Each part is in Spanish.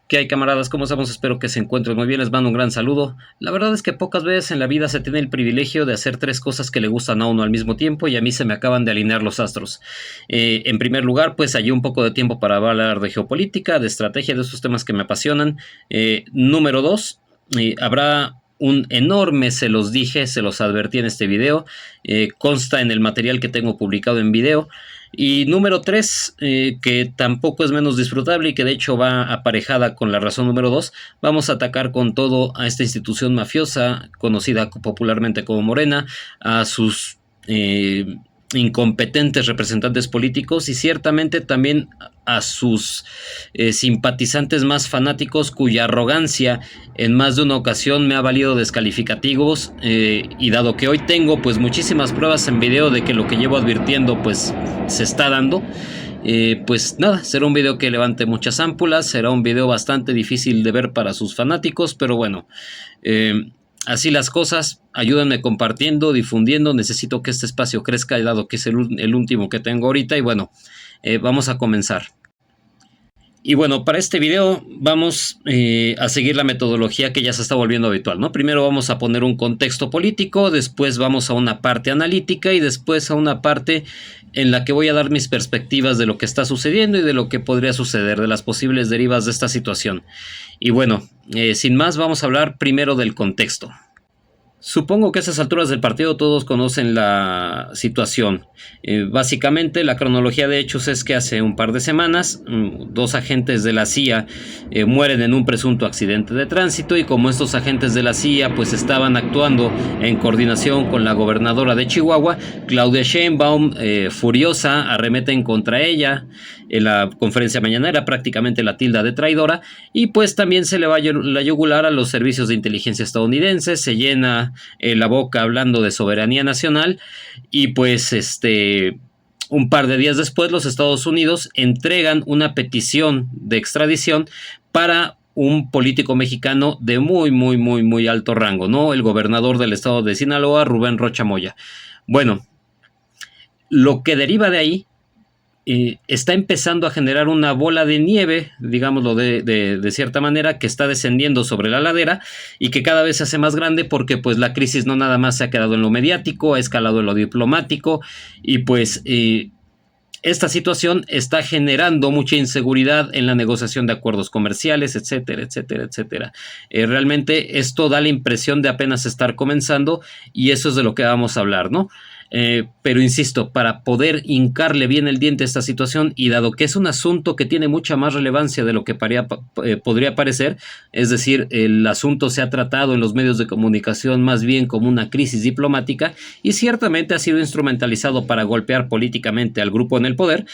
¿Qué hay, camaradas? ¿Cómo estamos? Espero que se encuentren muy bien. Les mando un gran saludo. La verdad es que pocas veces en la vida se tiene el privilegio de hacer tres cosas que le gustan a uno al mismo tiempo, y a mí se me acaban de alinear los astros. En primer lugar, pues hallé un poco de tiempo para hablar de geopolítica, de estrategia, de esos temas que me apasionan. Número dos, habrá un enorme, se los dije, se los advertí en este video, consta en el material que tengo publicado en video. Y número 3, que tampoco es menos disfrutable y que de hecho va aparejada con la razón número 2, vamos a atacar con todo a esta institución mafiosa conocida popularmente como Morena, a sus incompetentes representantes políticos y ciertamente también a sus simpatizantes más fanáticos, cuya arrogancia en más de una ocasión me ha valido descalificativos, y dado que hoy tengo pues muchísimas pruebas en video de que lo que llevo advirtiendo pues se está dando, pues nada, será un video que levante muchas ámpulas, será un video bastante difícil de ver para sus fanáticos, pero bueno, así las cosas. Ayúdenme compartiendo, difundiendo. Necesito que este espacio crezca, dado que es el último que tengo ahorita. Y bueno, vamos a comenzar. Y bueno, para este video vamos a seguir la metodología que ya se está volviendo habitual, ¿no? Primero vamos a poner un contexto político, después vamos a una parte analítica y después a una parte en la que voy a dar mis perspectivas de lo que está sucediendo y de lo que podría suceder, de las posibles derivas de esta situación. Y bueno, sin más, vamos a hablar primero del contexto. Supongo que a esas alturas del partido todos conocen la situación. Básicamente la cronología de hechos es que hace un par de semanas dos agentes de la CIA mueren en un presunto accidente de tránsito, y como estos agentes de la CIA pues estaban actuando en coordinación con la gobernadora de Chihuahua, Claudia Sheinbaum, furiosa, arremeten contra ella en la conferencia mañanera, prácticamente la tilda de traidora, y pues también se le va la yugular a los servicios de inteligencia estadounidenses, se llena la boca hablando de soberanía nacional, y pues un par de días después los Estados Unidos entregan una petición de extradición para un político mexicano de muy alto rango, ¿no? El gobernador del estado de Sinaloa, Rubén Rocha Moya. Bueno, lo que deriva de ahí está empezando a generar una bola de nieve, digámoslo de cierta manera, que está descendiendo sobre la ladera y que cada vez se hace más grande, porque pues la crisis no nada más se ha quedado en lo mediático, ha escalado en lo diplomático, y pues esta situación está generando mucha inseguridad en la negociación de acuerdos comerciales, etcétera, etcétera, etcétera. Realmente esto da la impresión de apenas estar comenzando, y eso es de lo que vamos a hablar, ¿no? Pero insisto, para poder hincarle bien el diente a esta situación, y dado que es un asunto que tiene mucha más relevancia de lo que podría parecer, es decir, el asunto se ha tratado en los medios de comunicación más bien como una crisis diplomática, y ciertamente ha sido instrumentalizado para golpear políticamente al grupo en el poder,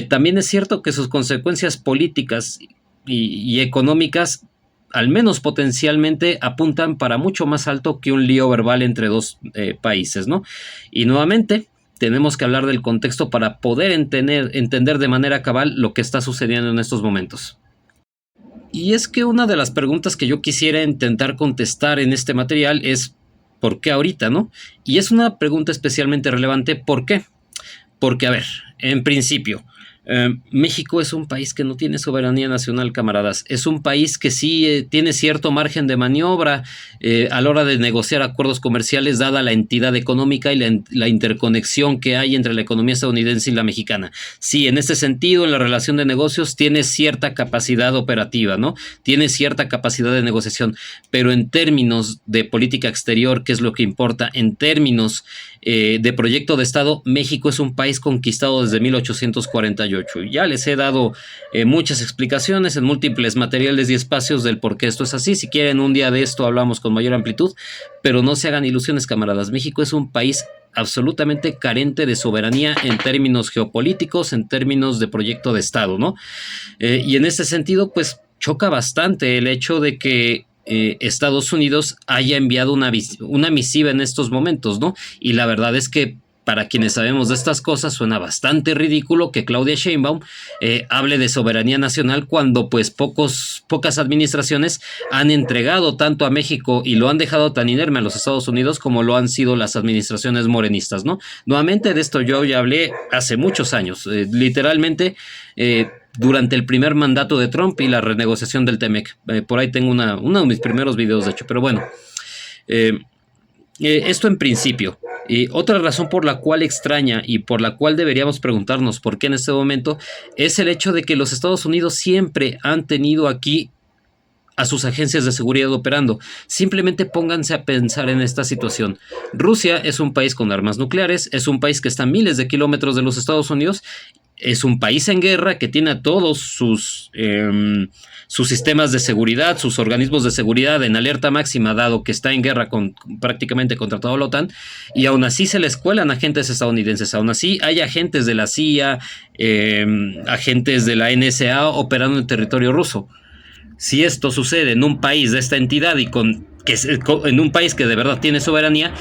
también es cierto que sus consecuencias políticas y económicas, al menos potencialmente, apuntan para mucho más alto que un lío verbal entre dos países, ¿no? Y nuevamente tenemos que hablar del contexto para poder entender de manera cabal lo que está sucediendo en estos momentos. Y es que una de las preguntas que yo quisiera intentar contestar en este material es ¿por qué ahorita, no? Y es una pregunta especialmente relevante. ¿Por qué? Porque, a ver, en principio, México es un país que no tiene soberanía nacional, camaradas. Es un país que sí tiene cierto margen de maniobra a la hora de negociar acuerdos comerciales, dada la entidad económica y la interconexión que hay entre la economía estadounidense y la mexicana. Sí, en ese sentido, en la relación de negocios tiene cierta capacidad operativa, ¿no? Tiene cierta capacidad de negociación, pero en términos de política exterior, que es lo que importa, en términos de proyecto de Estado, México es un país conquistado desde 1848. Ya les he dado muchas explicaciones en múltiples materiales y espacios del por qué esto es así. Si quieren, un día de esto hablamos con mayor amplitud, pero no se hagan ilusiones, camaradas. México es un país absolutamente carente de soberanía en términos geopolíticos, en términos de proyecto de Estado, ¿no? Y en ese sentido, pues choca bastante el hecho de que Estados Unidos haya enviado una misiva en estos momentos, ¿no? Y la verdad es que para quienes sabemos de estas cosas suena bastante ridículo que Claudia Sheinbaum hable de soberanía nacional cuando pues pocas administraciones han entregado tanto a México y lo han dejado tan inerme a los Estados Unidos como lo han sido las administraciones morenistas, ¿no? Nuevamente de esto yo ya hablé hace muchos años, literalmente durante el primer mandato de Trump y la renegociación del TEMEC. Por ahí tengo uno de mis primeros videos, de hecho, pero bueno. Esto en principio. Otra razón por la cual extraña y por la cual deberíamos preguntarnos por qué en este momento es el hecho de que los Estados Unidos siempre han tenido aquí a sus agencias de seguridad operando. Simplemente pónganse a pensar en esta situación. Rusia es un país con armas nucleares, es un país que está a miles de kilómetros de los Estados Unidos, es un país en guerra que tiene a todos sus sistemas de seguridad, sus organismos de seguridad en alerta máxima, dado que está en guerra prácticamente contra toda la OTAN, y aún así se les cuelan agentes estadounidenses, aún así hay agentes de la CIA, agentes de la NSA operando en territorio ruso. Si esto sucede en un país de esta entidad y en un país que de verdad tiene soberanía,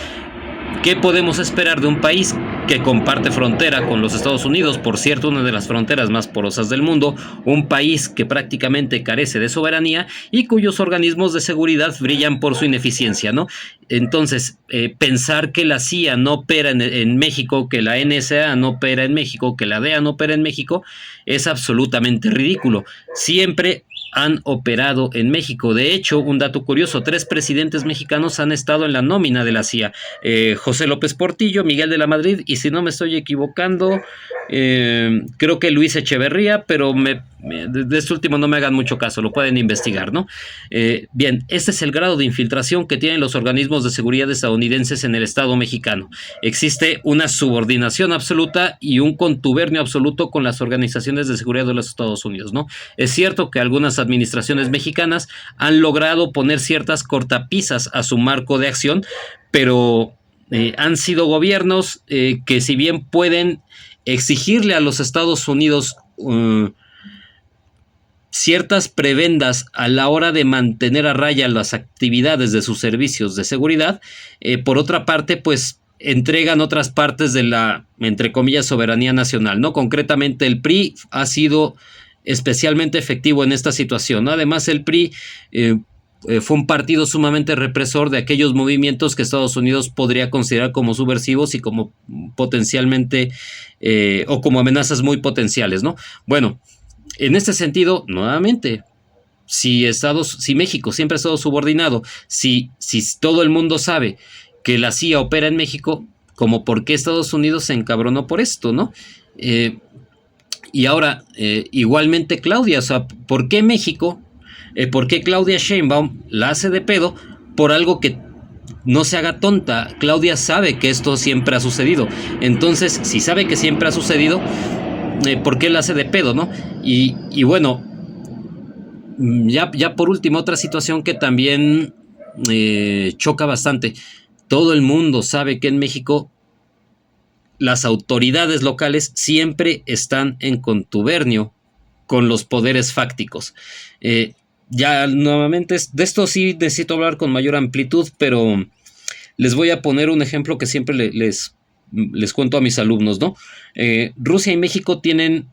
¿qué podemos esperar de un país que comparte frontera con los Estados Unidos? Por cierto, una de las fronteras más porosas del mundo, un país que prácticamente carece de soberanía y cuyos organismos de seguridad brillan por su ineficiencia, ¿no? Entonces, pensar que la CIA no opera en México, que la NSA no opera en México, que la DEA no opera en México, es absolutamente ridículo. Siempre han operado en México. De hecho, un dato curioso, 3 presidentes mexicanos han estado en la nómina de la CIA. José López Portillo, Miguel de la Madrid y, si no me estoy equivocando, creo que Luis Echeverría, pero de este último no me hagan mucho caso, lo pueden investigar, ¿no? Bien, este es el grado de infiltración que tienen los organismos de seguridad estadounidenses en el Estado mexicano. Existe una subordinación absoluta y un contubernio absoluto con las organizaciones de seguridad de los Estados Unidos, ¿no? Es cierto que algunas administraciones mexicanas han logrado poner ciertas cortapisas a su marco de acción, pero han sido gobiernos que, si bien pueden exigirle a los Estados Unidos ciertas prebendas a la hora de mantener a raya las actividades de sus servicios de seguridad, por otra parte, pues entregan otras partes de la, entre comillas, soberanía nacional, ¿no? Concretamente, el PRI ha sido especialmente efectivo en esta situación, ¿no? Además, el PRI fue un partido sumamente represor de aquellos movimientos que Estados Unidos podría considerar como subversivos y como potencialmente o como amenazas muy potenciales, ¿no? Bueno, en este sentido, nuevamente, si México siempre ha estado subordinado, si todo el mundo sabe que la CIA opera en México, como por qué Estados Unidos se encabronó por esto, ¿no? Y ahora, igualmente Claudia, o sea, ¿por qué México, por qué Claudia Sheinbaum la hace de pedo por algo que no se haga tonta? Claudia sabe que esto siempre ha sucedido. Entonces, si sabe que siempre ha sucedido, ¿por qué la hace de pedo, no? Y bueno, ya por último, otra situación que también choca bastante. Todo el mundo sabe que en México las autoridades locales siempre están en contubernio con los poderes fácticos. Ya nuevamente, de esto sí necesito hablar con mayor amplitud, pero les voy a poner un ejemplo que siempre les cuento a mis alumnos, ¿no? Rusia y México tienen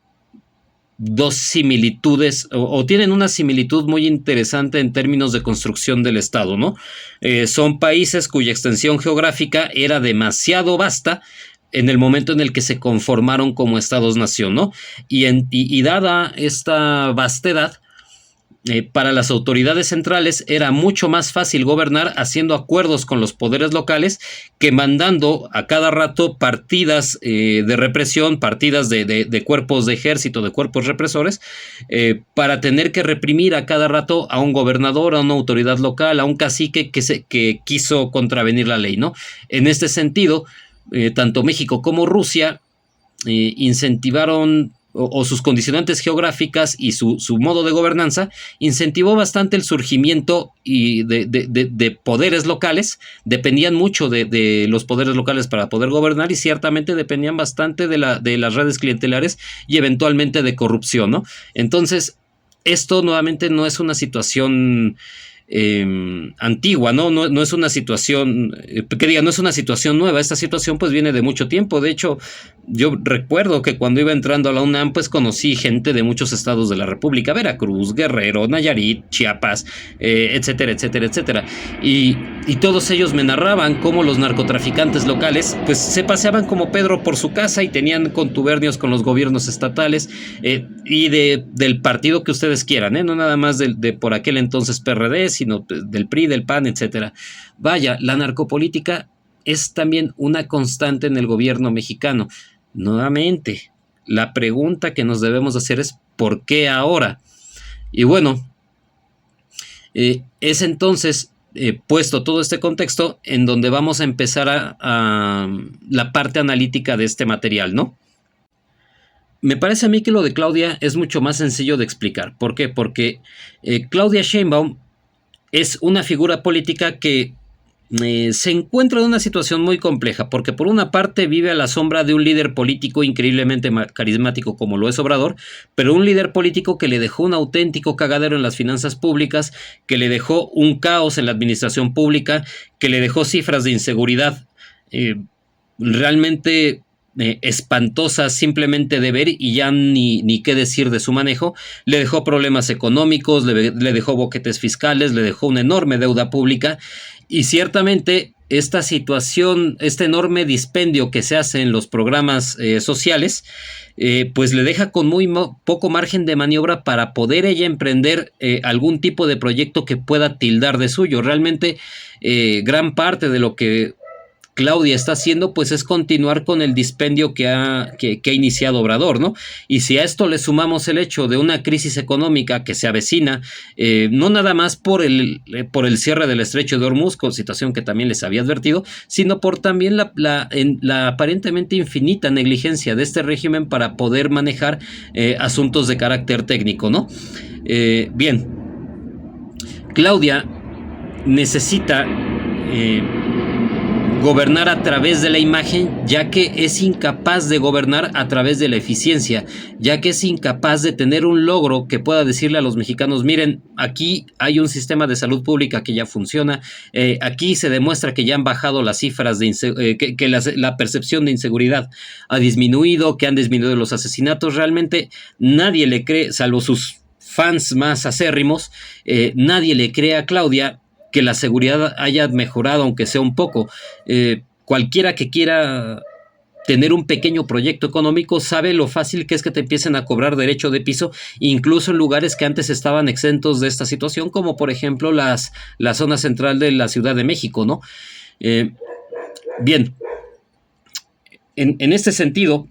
dos similitudes, o tienen una similitud muy interesante en términos de construcción del Estado, ¿no? Son países cuya extensión geográfica era demasiado vasta en el momento en el que se conformaron como estados-nación, ¿no? Y dada esta vastedad, para las autoridades centrales era mucho más fácil gobernar haciendo acuerdos con los poderes locales que mandando a cada rato partidas de represión, partidas de cuerpos de ejército, de cuerpos represores, para tener que reprimir a cada rato a un gobernador, a una autoridad local, a un cacique que quiso contravenir la ley, ¿no? En este sentido, tanto México como Rusia incentivaron, o sus condicionantes geográficas y su modo de gobernanza incentivó bastante el surgimiento de poderes locales. Dependían mucho de los poderes locales para poder gobernar y ciertamente dependían bastante de las redes clientelares y eventualmente de corrupción, ¿no? Entonces, esto nuevamente no es una situación antigua, no es una situación no es una situación nueva. Esta situación pues viene de mucho tiempo. De hecho, yo recuerdo que cuando iba entrando a la UNAM, pues conocí gente de muchos estados de la República: Veracruz, Guerrero, Nayarit, Chiapas, etcétera, etcétera, etcétera. Y todos ellos me narraban cómo los narcotraficantes locales pues se paseaban como Pedro por su casa y tenían contubernios con los gobiernos estatales, y del partido que ustedes quieran, no nada más de por aquel entonces PRD, sino del PRI, del PAN, etcétera. Vaya, la narcopolítica es también una constante en el gobierno mexicano. Nuevamente, la pregunta que nos debemos hacer es ¿por qué ahora? Y bueno, es entonces, puesto todo este contexto, en donde vamos a empezar a la parte analítica de este material, ¿no? Me parece a mí que lo de Claudia es mucho más sencillo de explicar. ¿Por qué? Porque Claudia Sheinbaum es una figura política que se encuentra en una situación muy compleja, porque por una parte vive a la sombra de un líder político increíblemente carismático como lo es Obrador, pero un líder político que le dejó un auténtico cagadero en las finanzas públicas, que le dejó un caos en la administración pública, que le dejó cifras de inseguridad realmente espantosas simplemente de ver, y ya ni qué decir de su manejo. Le dejó problemas económicos, le dejó boquetes fiscales, le dejó una enorme deuda pública, y ciertamente esta situación, este enorme dispendio que se hace en los programas sociales, pues le deja con muy poco margen de maniobra para poder ella emprender algún tipo de proyecto que pueda tildar de suyo. Realmente gran parte de lo que Claudia está haciendo pues es continuar con el dispendio que ha iniciado Obrador, ¿no? Y si a esto le sumamos el hecho de una crisis económica que se avecina, no nada más por el cierre del estrecho de Hormuz, con situación que también les había advertido, sino por también la aparentemente infinita negligencia de este régimen para poder manejar asuntos de carácter técnico, ¿no? Bien, Claudia necesita gobernar a través de la imagen, ya que es incapaz de gobernar a través de la eficiencia, ya que es incapaz de tener un logro que pueda decirle a los mexicanos: miren, aquí hay un sistema de salud pública que ya funciona, aquí se demuestra que ya han bajado las cifras de que la percepción de inseguridad ha disminuido, que han disminuido los asesinatos. Realmente nadie le cree, salvo sus fans más acérrimos, nadie le cree a Claudia que la seguridad haya mejorado, aunque sea un poco. Cualquiera que quiera tener un pequeño proyecto económico sabe lo fácil que es que te empiecen a cobrar derecho de piso, incluso en lugares que antes estaban exentos de esta situación, como por ejemplo la zona central de la Ciudad de México, ¿no? Bien, en este sentido,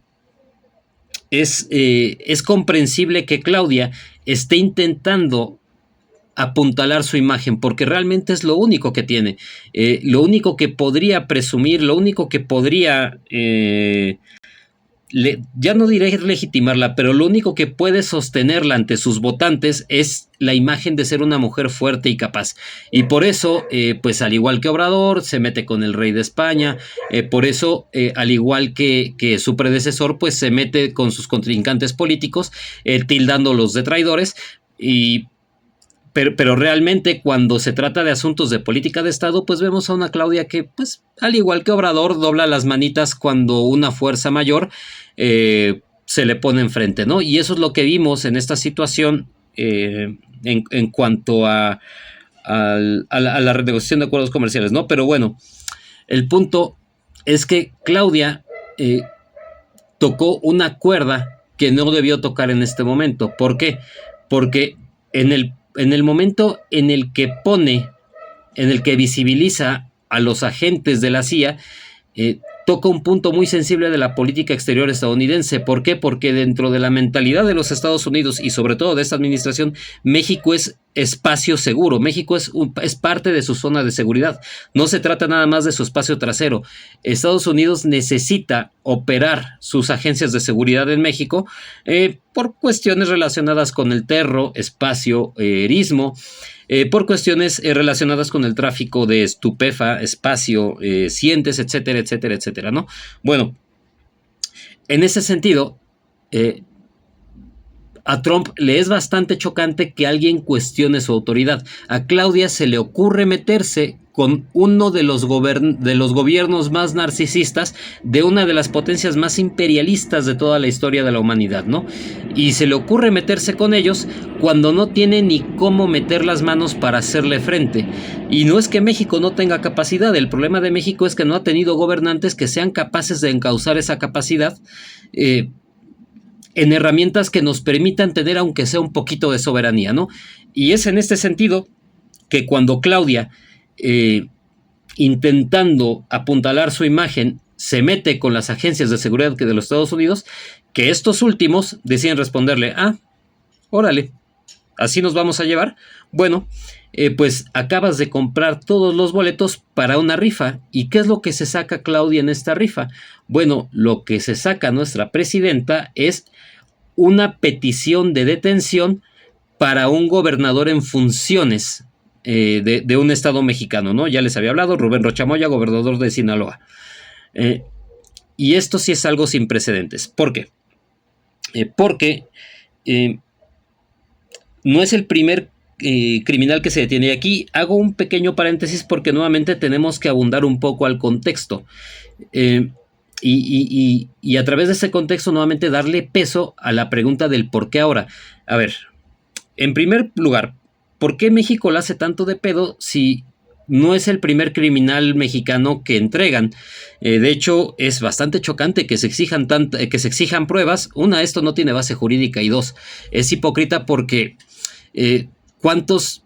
es comprensible que Claudia esté intentando apuntalar su imagen, porque realmente es lo único que tiene, lo único que podría presumir, lo único que podría, ya no diré legitimarla, pero lo único que puede sostenerla ante sus votantes es la imagen de ser una mujer fuerte y capaz. Y por eso, pues al igual que Obrador, se mete con el rey de España, por eso, al igual que su predecesor, pues se mete con sus contrincantes políticos, tildándolos de traidores. Pero realmente cuando se trata de asuntos de política de Estado, pues vemos a una Claudia que, pues, al igual que Obrador, dobla las manitas cuando una fuerza mayor se le pone enfrente, ¿no? Y eso es lo que vimos en esta situación en cuanto a la renegociación de acuerdos comerciales, ¿no? Pero bueno, el punto es que Claudia tocó una cuerda que no debió tocar en este momento. ¿Por qué? Porque en el momento en el que visibiliza a los agentes de la CIA, toca un punto muy sensible de la política exterior estadounidense. ¿Por qué? Porque dentro de la mentalidad de los Estados Unidos y sobre todo de esta administración, México es espacio seguro. México es parte de su zona de seguridad. No se trata nada más de su espacio trasero. Estados Unidos necesita operar sus agencias de seguridad en México por cuestiones relacionadas con el terror, espacio, erismo, por cuestiones relacionadas con el tráfico de espacio, cientes, etcétera, etcétera, etcétera, ¿no? Bueno, en ese sentido, a Trump le es bastante chocante que alguien cuestione su autoridad. A Claudia se le ocurre meterse con uno de los gobiernos más narcisistas de una de las potencias más imperialistas de toda la historia de la humanidad, ¿no? Y se le ocurre meterse con ellos cuando no tiene ni cómo meter las manos para hacerle frente. Y no es que México no tenga capacidad, el problema de México es que no ha tenido gobernantes que sean capaces de encauzar esa capacidad en herramientas que nos permitan tener aunque sea un poquito de soberanía, ¿no? Y es en este sentido que cuando Claudia, intentando apuntalar su imagen, se mete con las agencias de seguridad de los Estados Unidos, que estos últimos deciden responderle, órale, así nos vamos a llevar. Bueno, pues acabas de comprar todos los boletos para una rifa. ¿Y qué es lo que se saca Claudia en esta rifa? Bueno, lo que se saca nuestra presidenta es una petición de detención para un gobernador en funciones de un estado mexicano, ¿no? Ya les había hablado, Rubén Rocha Moya, gobernador de Sinaloa. Y esto sí es algo sin precedentes. ¿Por qué? Porque no es el primer criminal que se detiene. Aquí hago un pequeño paréntesis porque nuevamente tenemos que abundar un poco al contexto. Y a través de ese contexto nuevamente darle peso a la pregunta del por qué ahora. A ver, en primer lugar, ¿por qué México la hace tanto de pedo si no es el primer criminal mexicano que entregan? De hecho, es bastante chocante que se exijan pruebas. Una, esto no tiene base jurídica, y dos, es hipócrita porque ¿cuántos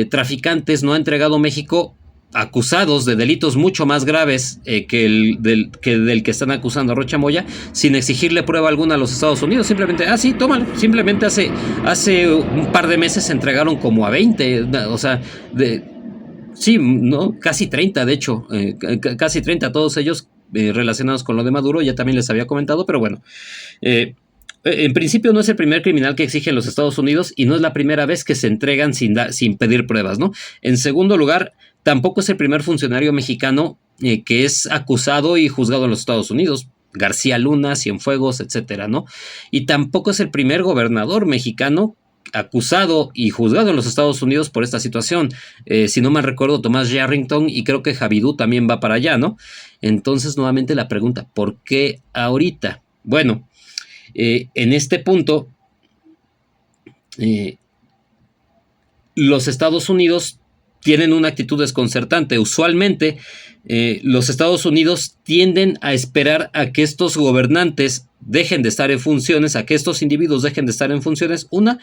traficantes no ha entregado México acusados de delitos mucho más graves del que están acusando a Rocha Moya, sin exigirle prueba alguna a los Estados Unidos? Simplemente, sí, tómalo. Simplemente hace un par de meses se entregaron como a 20, o sea, sí, ¿no? Casi 30, de hecho, casi 30, todos ellos relacionados con lo de Maduro, ya también les había comentado, pero bueno. En principio no es el primer criminal que exigen los Estados Unidos y no es la primera vez que se entregan sin pedir pruebas, ¿no? En segundo lugar, tampoco es el primer funcionario mexicano que es acusado y juzgado en los Estados Unidos. García Luna, Cienfuegos, etcétera, ¿no? Y tampoco es el primer gobernador mexicano acusado y juzgado en los Estados Unidos por esta situación. Si no mal recuerdo, Tomás Yarrington, y creo que Javidú también va para allá, ¿no? Entonces, nuevamente la pregunta, ¿por qué ahorita? Bueno, en este punto, los Estados Unidos tienen una actitud desconcertante. Usualmente, los Estados Unidos tienden a esperar a que estos gobernantes dejen de estar en funciones, a que estos individuos dejen de estar en funciones. Una,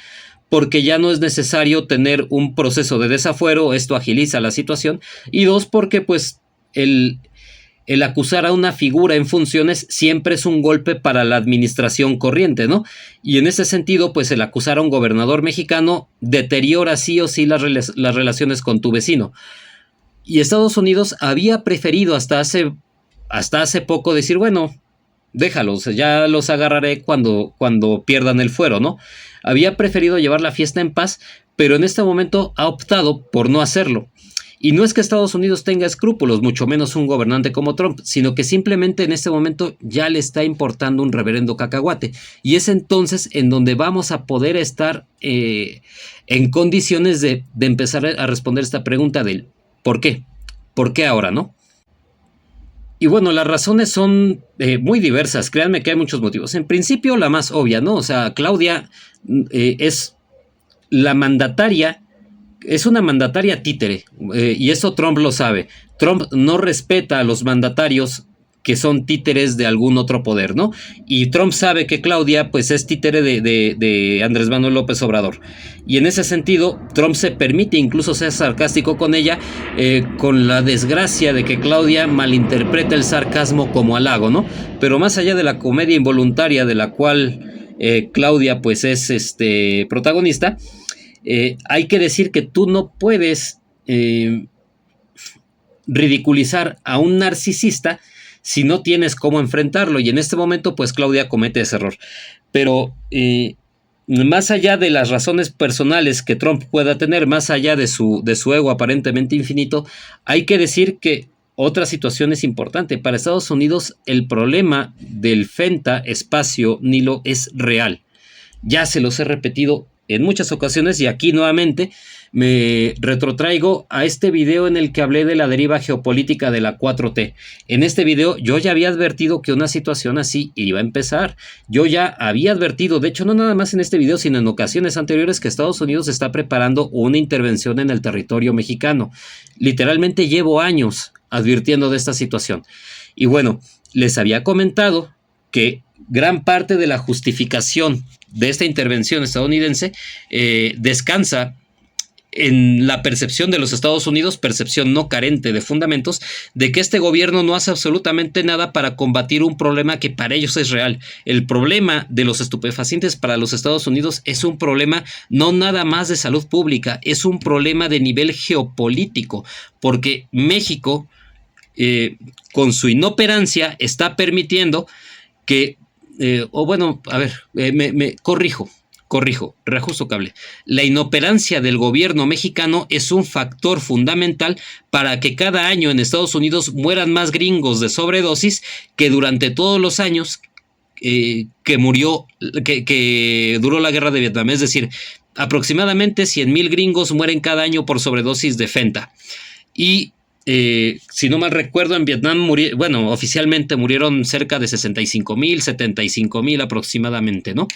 porque ya no es necesario tener un proceso de desafuero, esto agiliza la situación. Y dos, porque pues el acusar a una figura en funciones siempre es un golpe para la administración corriente, ¿no? Y en ese sentido, pues el acusar a un gobernador mexicano deteriora sí o sí las relaciones con tu vecino. Y Estados Unidos había preferido hasta hace poco decir, bueno, déjalos, ya los agarraré cuando pierdan el fuero, ¿no? Había preferido llevar la fiesta en paz, pero en este momento ha optado por no hacerlo. Y no es que Estados Unidos tenga escrúpulos, mucho menos un gobernante como Trump, sino que simplemente en este momento ya le está importando un reverendo cacahuate. Y es entonces en donde vamos a poder estar en condiciones de empezar a responder esta pregunta del ¿por qué? ¿Por qué ahora, no? Y bueno, las razones son muy diversas, créanme que hay muchos motivos. En principio, la más obvia, ¿no? O sea, Claudia es la mandataria. Es una mandataria títere, y eso Trump lo sabe. Trump no respeta a los mandatarios que son títeres de algún otro poder, ¿no? Y Trump sabe que Claudia, pues, es títere de Andrés Manuel López Obrador. Y en ese sentido, Trump se permite incluso ser sarcástico con ella, con la desgracia de que Claudia malinterpreta el sarcasmo como halago, ¿no? Pero más allá de la comedia involuntaria de la cual Claudia, pues, es protagonista, hay que decir que tú no puedes ridiculizar a un narcisista si no tienes cómo enfrentarlo, y en este momento pues Claudia comete ese error. Pero más allá de las razones personales que Trump pueda tener, más allá de su ego aparentemente infinito, hay que decir que otra situación es importante. Para Estados Unidos el problema del FENTA espacio Nilo es real. Ya se los he repetido en muchas ocasiones, y aquí nuevamente me retrotraigo a este video en el que hablé de la deriva geopolítica de la 4T. En este video yo ya había advertido que una situación así iba a empezar. Yo ya había advertido, de hecho no nada más en este video, sino en ocasiones anteriores, que Estados Unidos está preparando una intervención en el territorio mexicano. Literalmente llevo años advirtiendo de esta situación. Y bueno, les había comentado que gran parte de la justificación de esta intervención estadounidense descansa en la percepción de los Estados Unidos, percepción no carente de fundamentos, de que este gobierno no hace absolutamente nada para combatir un problema que para ellos es real. El problema de los estupefacientes para los Estados Unidos es un problema no nada más de salud pública, es un problema de nivel geopolítico, porque México, con su inoperancia, está permitiendo que, corrijo, reajusto cable. La inoperancia del gobierno mexicano es un factor fundamental para que cada año en Estados Unidos mueran más gringos de sobredosis que durante todos los años que duró la guerra de Vietnam. Es decir, aproximadamente 100,000 gringos mueren cada año por sobredosis de Fenta. Y si no mal recuerdo, en Vietnam oficialmente murieron cerca de 65,000, 75,000 aproximadamente, ¿no?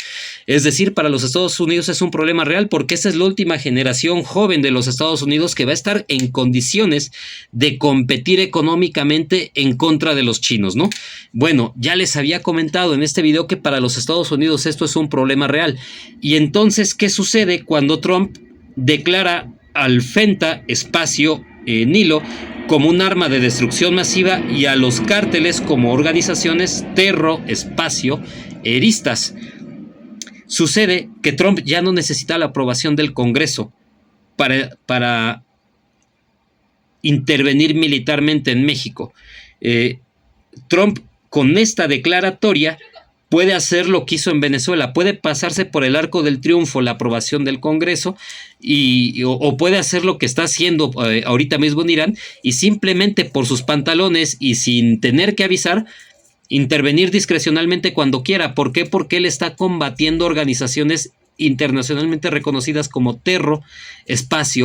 Es decir, para los Estados Unidos es un problema real, porque esa es la última generación joven de los Estados Unidos que va a estar en condiciones de competir económicamente en contra de los chinos, ¿no? Bueno, ya les había comentado en este video que para los Estados Unidos esto es un problema real. Y entonces, ¿qué sucede cuando Trump declara al Fenta Nilo como un arma de destrucción masiva y a los cárteles como organizaciones terroristas? Sucede que Trump ya no necesita la aprobación del Congreso para intervenir militarmente en México. Trump, con esta declaratoria, puede hacer lo que hizo en Venezuela, puede pasarse por el arco del triunfo la aprobación del Congreso o puede hacer lo que está haciendo ahorita mismo en Irán y simplemente por sus pantalones y sin tener que avisar, intervenir discrecionalmente cuando quiera. ¿Por qué? Porque él está combatiendo organizaciones internacionalmente reconocidas como terroristas,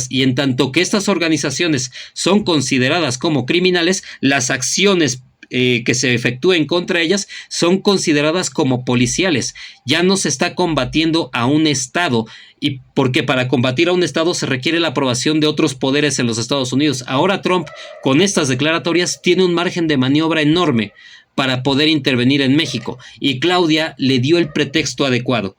y en tanto que estas organizaciones son consideradas como criminales, las acciones que se efectúen contra ellas son consideradas como policiales. Ya no se está combatiendo a un Estado, y porque para combatir a un Estado se requiere la aprobación de otros poderes en los Estados Unidos. Ahora Trump, con estas declaratorias, tiene un margen de maniobra enorme para poder intervenir en México, y Claudia le dio el pretexto adecuado.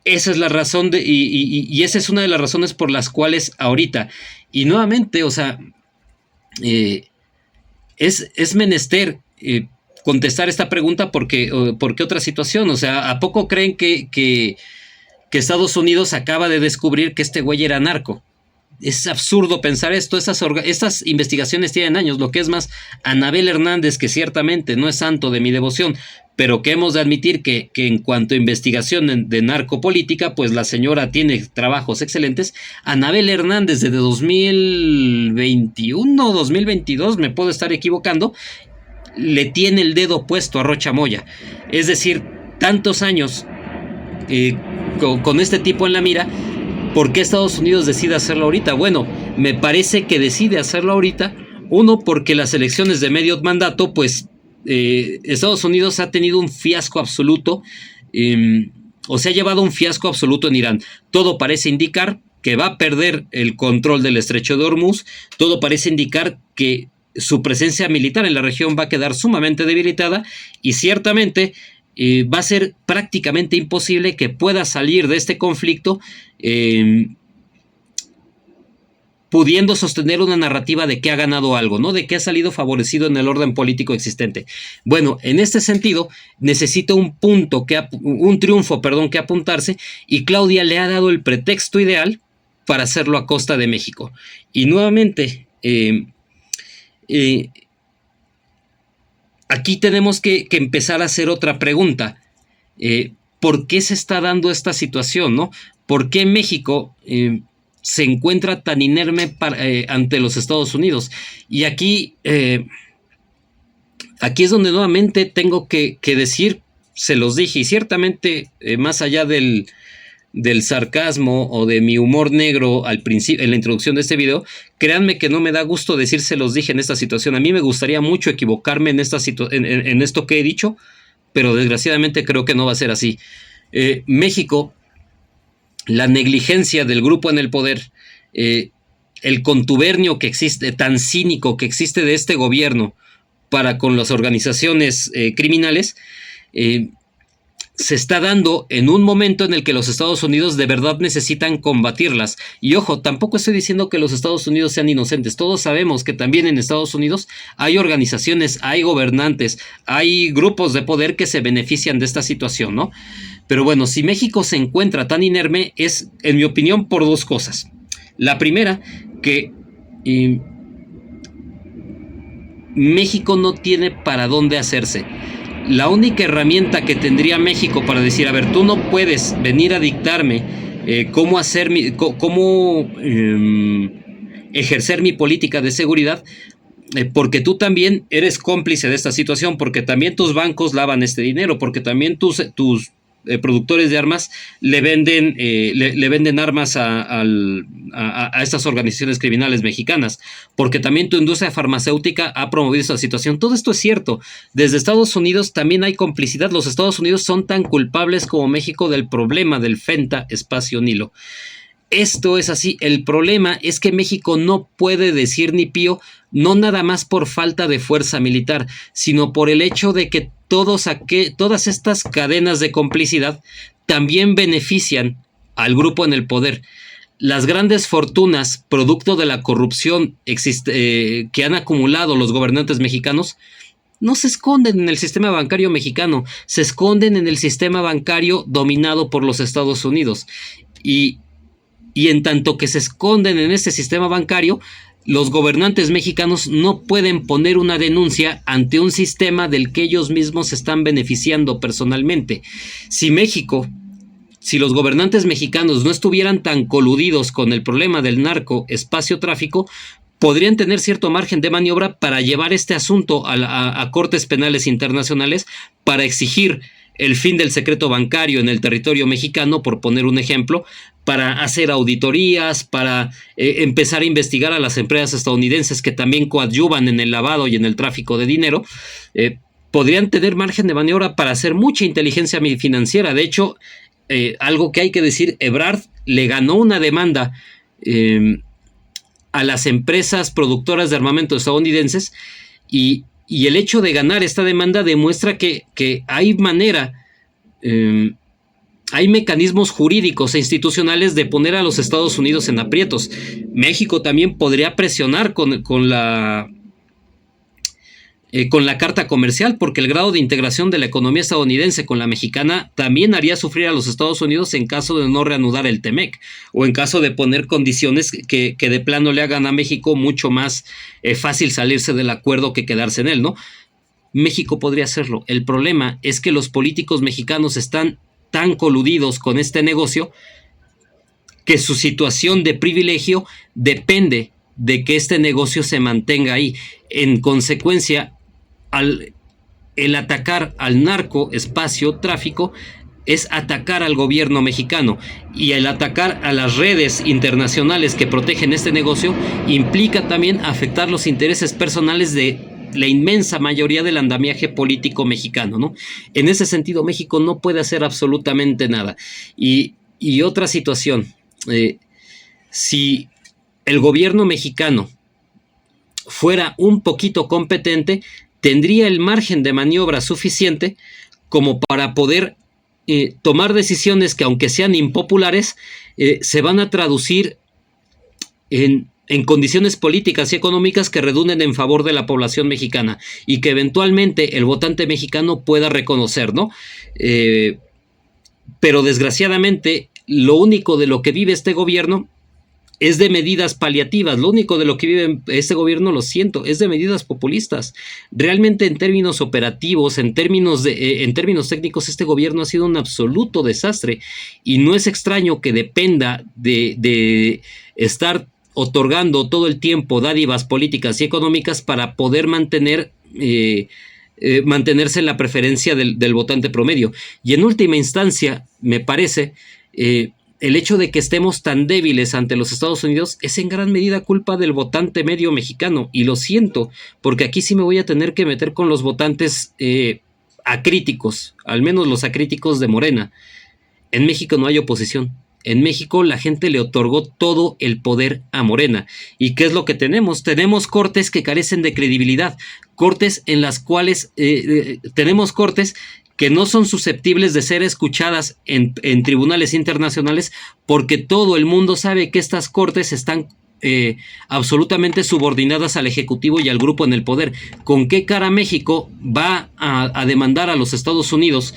Esa es la razón y esa es una de las razones por las cuales ahorita, y nuevamente, o sea, es menester contestar esta pregunta porque otra situación. O sea, ¿a poco creen que Estados Unidos acaba de descubrir que este güey era narco? Es absurdo pensar esto. Estas investigaciones tienen años. Lo que es más, Anabel Hernández, que ciertamente no es santo de mi devoción, pero que hemos de admitir que en cuanto a investigación de narcopolítica, pues la señora tiene trabajos excelentes. Anabel Hernández, desde 2021, 2022, me puedo estar equivocando, le tiene el dedo puesto a Rocha Moya. Es decir, tantos años con este tipo en la mira. ¿Por qué Estados Unidos decide hacerlo ahorita? Bueno, me parece que decide hacerlo ahorita, uno, porque las elecciones de medio mandato, pues Estados Unidos ha tenido un fiasco absoluto, o se ha llevado un fiasco absoluto en Irán. Todo parece indicar que va a perder el control del estrecho de Hormuz, todo parece indicar que su presencia militar en la región va a quedar sumamente debilitada, y ciertamente va a ser prácticamente imposible que pueda salir de este conflicto pudiendo sostener una narrativa de que ha ganado algo, ¿no? De que ha salido favorecido en el orden político existente. Bueno, en este sentido, necesita un triunfo que apuntarse, y Claudia le ha dado el pretexto ideal para hacerlo a costa de México. Y nuevamente, aquí tenemos que empezar a hacer otra pregunta. ¿Por qué se está dando esta situación, no? ¿Por qué México se encuentra tan inerme ante los Estados Unidos? Y aquí es donde nuevamente tengo que decir, se los dije, y ciertamente, más allá del sarcasmo o de mi humor negro al principio, en la introducción de este video, créanme que no me da gusto decir se los dije en esta situación. A mí me gustaría mucho equivocarme en esto que he dicho, pero desgraciadamente creo que no va a ser así. México, la negligencia del grupo en el poder, el contubernio que existe, tan cínico que existe de este gobierno para con las organizaciones criminales, se está dando en un momento en el que los Estados Unidos de verdad necesitan combatirlas. Y ojo, tampoco estoy diciendo que los Estados Unidos sean inocentes. Todos sabemos que también en Estados Unidos hay organizaciones, hay gobernantes, hay grupos de poder que se benefician de esta situación, ¿no? Pero bueno, si México se encuentra tan inerme es, en mi opinión, por dos cosas. La primera, que México no tiene para dónde hacerse. La única herramienta que tendría México para decir, a ver, tú no puedes venir a dictarme cómo ejercer mi política de seguridad, porque tú también eres cómplice de esta situación, porque también tus bancos lavan este dinero, porque también tus productores de armas le venden armas a estas organizaciones criminales mexicanas, porque también tu industria farmacéutica ha promovido esta situación. Todo esto es cierto. Desde Estados Unidos también hay complicidad. Los Estados Unidos son tan culpables como México del problema del FENTA Espacio Nilo. Esto es así. El problema es que México no puede decir ni pío, no nada más por falta de fuerza militar, sino por el hecho de que todas estas cadenas de complicidad también benefician al grupo en el poder. Las grandes fortunas, producto de la corrupción que han acumulado los gobernantes mexicanos, no se esconden en el sistema bancario mexicano, se esconden en el sistema bancario dominado por los Estados Unidos. Y en tanto que se esconden en este sistema bancario, los gobernantes mexicanos no pueden poner una denuncia ante un sistema del que ellos mismos se están beneficiando personalmente. Si los gobernantes mexicanos no estuvieran tan coludidos con el problema del narco espacio tráfico, podrían tener cierto margen de maniobra para llevar este asunto a cortes penales internacionales para exigir el fin del secreto bancario en el territorio mexicano, por poner un ejemplo, para hacer auditorías, para empezar a investigar a las empresas estadounidenses que también coadyuvan en el lavado y en el tráfico de dinero. Podrían tener margen de maniobra para hacer mucha inteligencia financiera. De hecho, algo que hay que decir, Ebrard le ganó una demanda a las empresas productoras de armamento estadounidenses, y el hecho de ganar esta demanda demuestra que hay hay mecanismos jurídicos e institucionales de poner a los Estados Unidos en aprietos. México también podría presionar con la carta comercial, porque el grado de integración de la economía estadounidense con la mexicana también haría sufrir a los Estados Unidos en caso de no reanudar el TEMEC, o en caso de poner condiciones que de plano le hagan a México mucho más fácil salirse del acuerdo que quedarse en él, ¿no? México podría hacerlo. El problema es que los políticos mexicanos están tan coludidos con este negocio que su situación de privilegio depende de que este negocio se mantenga ahí. En consecuencia, el atacar al narco espacio tráfico es atacar al gobierno mexicano, y el atacar a las redes internacionales que protegen este negocio implica también afectar los intereses personales de la inmensa mayoría del andamiaje político mexicano, ¿no? En ese sentido, México no puede hacer absolutamente nada. Y otra situación, si el gobierno mexicano fuera un poquito competente, tendría el margen de maniobra suficiente como para poder tomar decisiones que, aunque sean impopulares, se van a traducir en condiciones políticas y económicas que redunden en favor de la población mexicana, y que eventualmente el votante mexicano pueda reconocer, ¿no? Pero desgraciadamente, lo único de lo que vive este gobierno es de medidas paliativas. Lo único de lo que vive este gobierno, lo siento, es de medidas populistas. Realmente, en términos operativos, en términos técnicos, este gobierno ha sido un absoluto desastre, y no es extraño que dependa de estar otorgando todo el tiempo dádivas políticas y económicas para poder mantener mantenerse en la preferencia del votante promedio. Y en última instancia, me parece, el hecho de que estemos tan débiles ante los Estados Unidos es en gran medida culpa del votante medio mexicano. Y lo siento, porque aquí sí me voy a tener que meter con los votantes acríticos, al menos los acríticos de Morena. En México no hay oposición. En México la gente le otorgó todo el poder a Morena. ¿Y qué es lo que tenemos? Tenemos cortes que carecen de credibilidad, cortes en las cuales tenemos cortes que no son susceptibles de ser escuchadas en tribunales internacionales, porque todo el mundo sabe que estas cortes están absolutamente subordinadas al Ejecutivo y al grupo en el poder. ¿Con qué cara México va a demandar a los Estados Unidos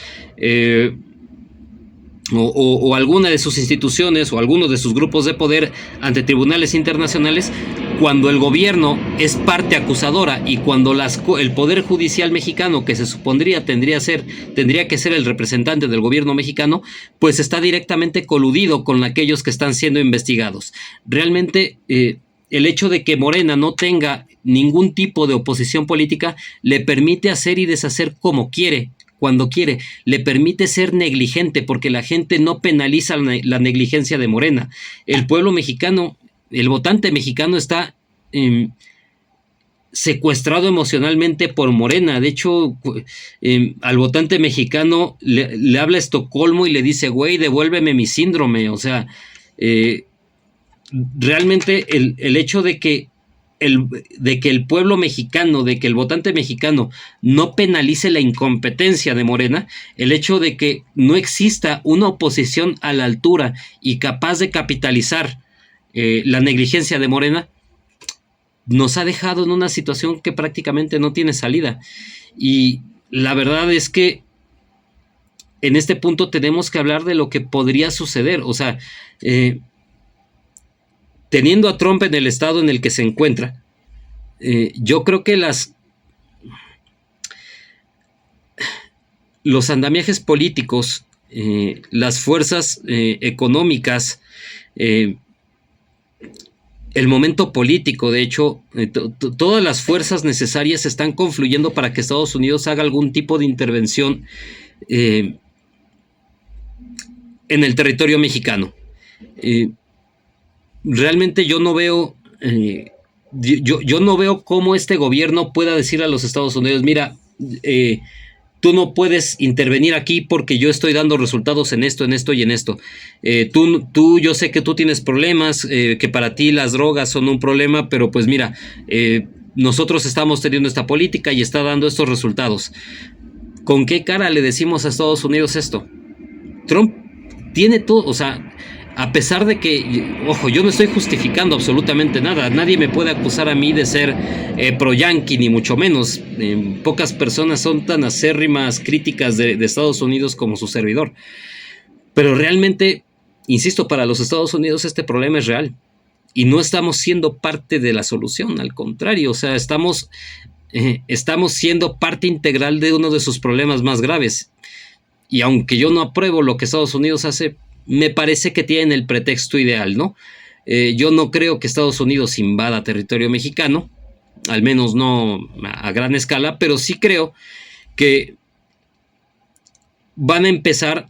o alguna de sus instituciones o alguno de sus grupos de poder ante tribunales internacionales cuando el gobierno es parte acusadora y cuando el Poder Judicial mexicano, que se supondría tendría que ser el representante del gobierno mexicano, pues está directamente coludido con aquellos que están siendo investigados? Realmente el hecho de que Morena no tenga ningún tipo de oposición política le permite hacer y deshacer como quiere, cuando quiere, le permite ser negligente, porque la gente no penaliza la negligencia de Morena. El pueblo mexicano, el votante mexicano está secuestrado emocionalmente por Morena. De hecho, al votante mexicano le habla Estocolmo y le dice, güey, devuélveme mi síndrome. O sea, realmente el hecho de que el pueblo mexicano, de que el votante mexicano no penalice la incompetencia de Morena, el hecho de que no exista una oposición a la altura y capaz de capitalizar la negligencia de Morena, nos ha dejado en una situación que prácticamente no tiene salida. Y la verdad es que en este punto tenemos que hablar de lo que podría suceder. O sea, teniendo a Trump en el estado en el que se encuentra, yo creo que los andamiajes políticos, las fuerzas económicas, el momento político, de hecho, todas las fuerzas necesarias están confluyendo para que Estados Unidos haga algún tipo de intervención en el territorio mexicano. Realmente yo no veo yo no veo cómo este gobierno pueda decir a los Estados Unidos, mira, tú no puedes intervenir aquí porque yo estoy dando resultados en esto y en esto. Yo sé que tú tienes problemas, que para ti las drogas son un problema, pero pues mira, nosotros estamos teniendo esta política y está dando estos resultados. ¿Con qué cara le decimos a Estados Unidos esto? Trump tiene todo, o sea, a pesar de que, ojo, yo no estoy justificando absolutamente nada, nadie me puede acusar a mí de ser pro-yanqui, ni mucho menos. Pocas personas son tan acérrimas críticas de Estados Unidos como su servidor. Pero realmente, insisto, para los Estados Unidos este problema es real. Y no estamos siendo parte de la solución, al contrario, o sea, estamos siendo parte integral de uno de sus problemas más graves. Y aunque yo no apruebo lo que Estados Unidos hace, me parece que tienen el pretexto ideal, ¿no? Yo no creo que Estados Unidos invada territorio mexicano, al menos no a gran escala, pero sí creo que van a empezar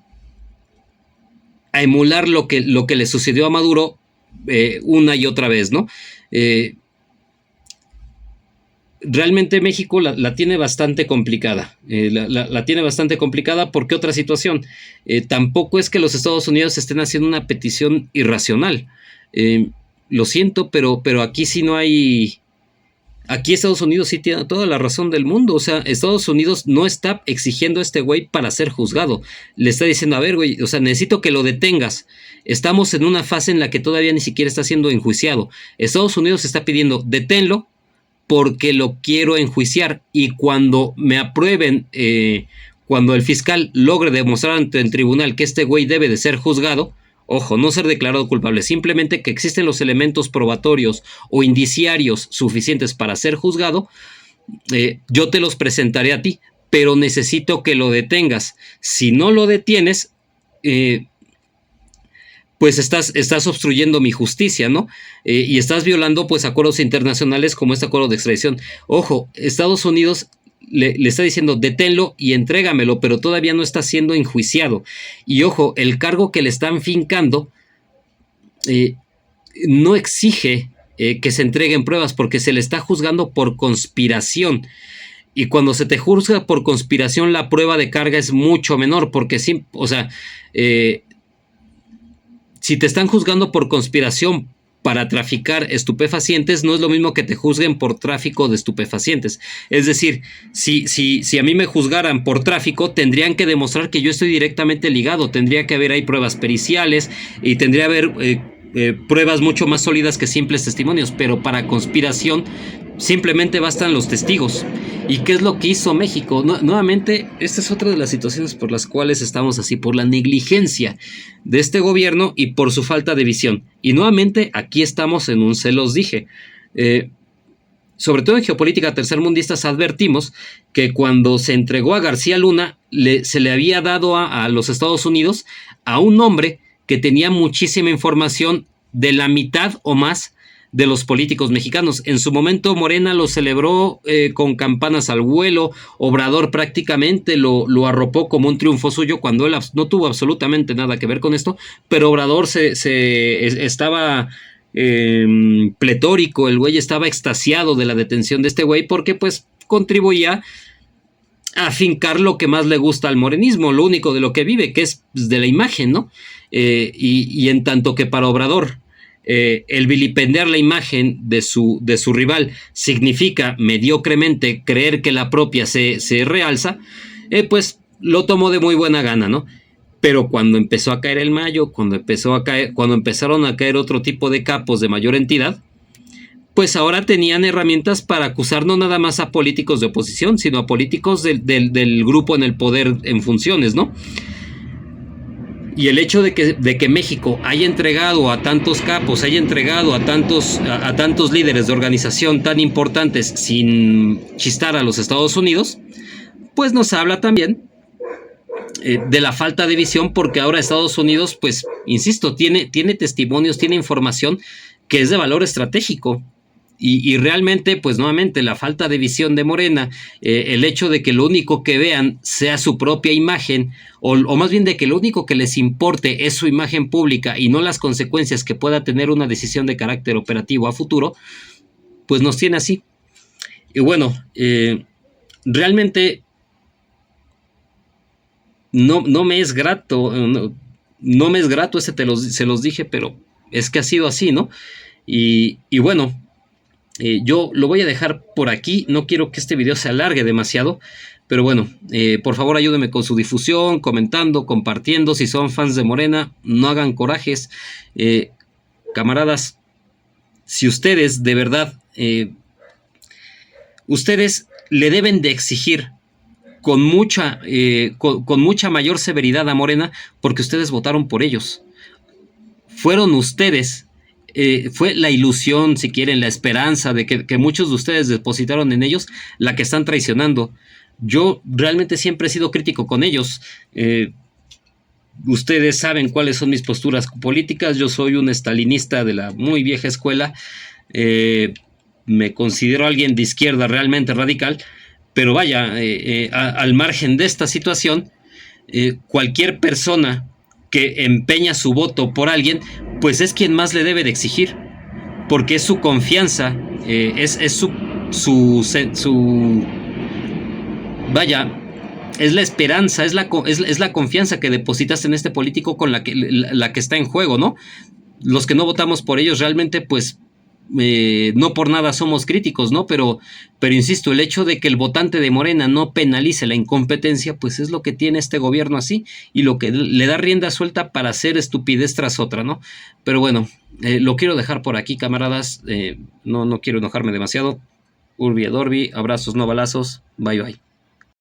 a emular lo que le sucedió a Maduro una y otra vez, ¿no? Realmente México la tiene bastante complicada. La tiene bastante complicada porque otra situación. Tampoco es que los Estados Unidos estén haciendo una petición irracional. Lo siento, pero aquí sí no hay... Aquí Estados Unidos sí tiene toda la razón del mundo. O sea, Estados Unidos no está exigiendo a este güey para ser juzgado. Le está diciendo, a ver, güey, o sea, necesito que lo detengas. Estamos en una fase en la que todavía ni siquiera está siendo enjuiciado. Estados Unidos está pidiendo, deténlo, porque lo quiero enjuiciar, y cuando me aprueben, cuando el fiscal logre demostrar ante el tribunal que este güey debe de ser juzgado, ojo, no ser declarado culpable, simplemente que existen los elementos probatorios o indiciarios suficientes para ser juzgado, yo te los presentaré a ti, pero necesito que lo detengas. Si no lo detienes, pues estás obstruyendo mi justicia, ¿no? Y estás violando, pues, acuerdos internacionales como este acuerdo de extradición. Ojo, Estados Unidos le está diciendo deténlo y entrégamelo, pero todavía no está siendo enjuiciado. Y ojo, el cargo que le están fincando no exige que se entreguen pruebas porque se le está juzgando por conspiración. Y cuando se te juzga por conspiración, la prueba de carga es mucho menor, porque sí, o sea, si te están juzgando por conspiración para traficar estupefacientes, no es lo mismo que te juzguen por tráfico de estupefacientes. Es decir, si a mí me juzgaran por tráfico, tendrían que demostrar que yo estoy directamente ligado, tendría que haber ahí pruebas periciales y tendría que haber pruebas mucho más sólidas que simples testimonios, pero para conspiración simplemente bastan los testigos. ¿Y qué es lo que hizo México? Nuevamente, esta es otra de las situaciones por las cuales estamos así, por la negligencia de este gobierno y por su falta de visión. Y nuevamente, aquí estamos en un se los dije. Sobre todo en geopolítica tercermundistas advertimos que cuando se entregó a García Luna, se le había dado a los Estados Unidos a un hombre que tenía muchísima información, de la mitad o más de los políticos mexicanos. En su momento Morena lo celebró con campanas al vuelo. Obrador prácticamente lo arropó como un triunfo suyo cuando él no tuvo absolutamente nada que ver con esto, pero Obrador estaba pletórico, el güey estaba extasiado de la detención de este güey porque pues contribuía a fincar lo que más le gusta al morenismo, lo único de lo que vive, que es de la imagen, ¿no? Y en tanto que para Obrador el vilipendiar la imagen de su rival significa mediocremente creer que la propia se realza, pues lo tomó de muy buena gana, ¿no? Pero cuando empezó a caer el Mayo, cuando empezaron a caer otro tipo de capos de mayor entidad, pues ahora tenían herramientas para acusar no nada más a políticos de oposición, sino a políticos del grupo en el poder en funciones, ¿no? Y el hecho de que México haya entregado a tantos capos, haya entregado a tantos líderes de organización tan importantes sin chistar a los Estados Unidos, pues nos habla también de la falta de visión, porque ahora Estados Unidos, pues, insisto, tiene testimonios, tiene información que es de valor estratégico. Y realmente, pues nuevamente, la falta de visión de Morena, el hecho de que lo único que vean sea su propia imagen, o más bien de que lo único que les importe es su imagen pública y no las consecuencias que pueda tener una decisión de carácter operativo a futuro, pues nos tiene así. Y bueno, realmente no me es grato, no me es grato, se los dije, pero es que ha sido así, ¿no? Y bueno, yo lo voy a dejar por aquí, no quiero que este video se alargue demasiado, pero bueno, por favor ayúdenme con su difusión, comentando, compartiendo. Si son fans de Morena, no hagan corajes. Camaradas, si ustedes de verdad, ustedes le deben de exigir con mucha mayor severidad a Morena, porque ustedes votaron por ellos. Fueron ustedes. Fue la ilusión, si quieren, la esperanza de que muchos de ustedes depositaron en ellos, la que están traicionando. Yo realmente siempre he sido crítico con ellos. Ustedes saben cuáles son mis posturas políticas. Yo soy un estalinista de la muy vieja escuela. Me considero alguien de izquierda realmente radical. Pero vaya, al margen de esta situación, cualquier persona que empeña su voto por alguien, pues es quien más le debe de exigir, porque es su confianza, es vaya, es la esperanza, es la confianza que depositaste en este político con la que está en juego, ¿no? Los que no votamos por ellos realmente, pues, no por nada somos críticos, ¿no? Pero insisto, el hecho de que el votante de Morena no penalice la incompetencia, pues es lo que tiene este gobierno así, y lo que le da rienda suelta para hacer estupidez tras otra, ¿no? Pero bueno, lo quiero dejar por aquí, camaradas. No quiero enojarme demasiado. Urbi et Orbi, abrazos, no balazos. Bye bye.